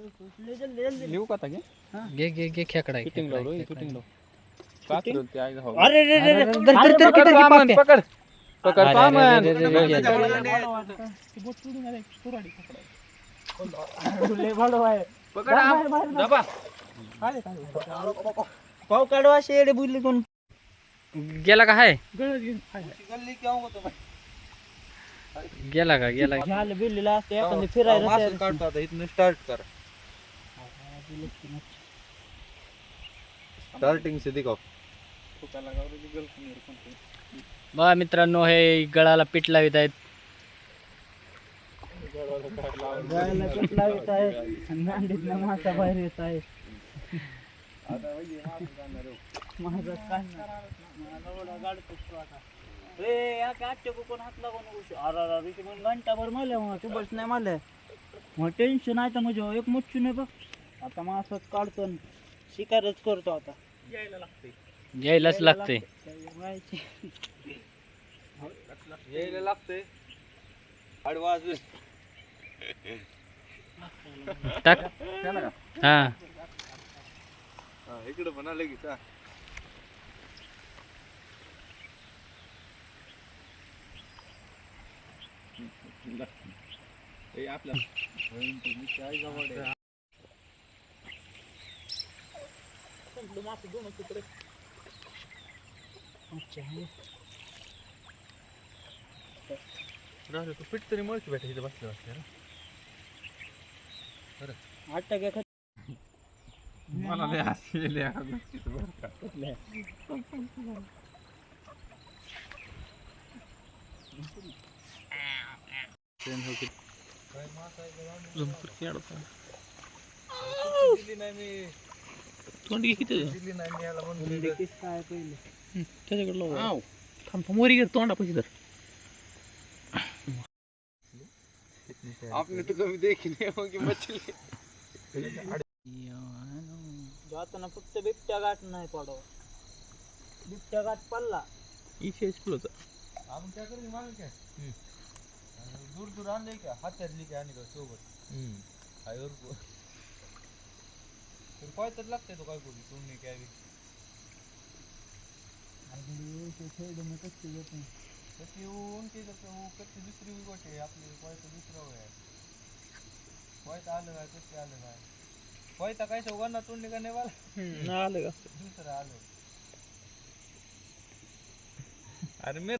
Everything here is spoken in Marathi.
लिहू का आता घे घे घे खेकडा आहे, शूटिंग खेकडा लाव आहे, शूटिंग खेकडा लाव का फिरवलं ते आई जाऊ अरे रे रे रे अरे, धर, धर, धर, धर, पकड धर, पामन पाप्या. पकड अरे, पामन अरे, अरे, अरे, लय भाडं आहे. पकड डबा पाव काढवा असे येडे बुजले कोण आहे. गेला का हाय गल्ली क्या होतो गेला का गेला झालं बिल्लीला असते एखादी फिरायला मासे तयार काढतो आता इथनं स्टार्ट कर स्टार्टिंग से दिखाओ बघा मित्रांनो, हे गळाला पीठ लावित आहेत. जायला पीठ लावित आहे नांडीतनं मासा बाहेर येत आहे माझा काय हात लागून घंटाभर मारल्या मग तू बस नाही मारल्या मग टेन्शन आहे तर म्हणजे एक मुच्चू नाही बघ आता मासच काढतो आणि शिकारच करतो आता यायलाच लागतंय. यायला लागतंय अडवाज टाक हा इकडे पण आलं की का आपल्या तू पीठ तरी मळकी भेटा इथे बसले बसले मला लय हसले तोंडी किती दिली नाही मी याला म्हणून काय पहिले त्याच्याकडलं थांब मोरी घे तोंडा पैसे तर आपने तो कभी देखी नहीं होगी मछली जाताना फक्त बिबट्या गाठ नाही पडव बिबट्या गाठ पडला इसे एक्सप्लोज आपण क्या करेंगे मालूम क्या दूर दूर आने क्या हाथ लेके आने का सोबत आयोर को फिर कोई तर लगते तो काय को भी सुनने क्या भी कच्ची उनकी वो कच्ची दूसरी भी गोटे आपले कोई तो दूसरा है कोई तो अलग है कच्ची अलग है कोई तो कैसे होगा ना तोड़ने करने वाला आलं दूसरा अलग अरे मैं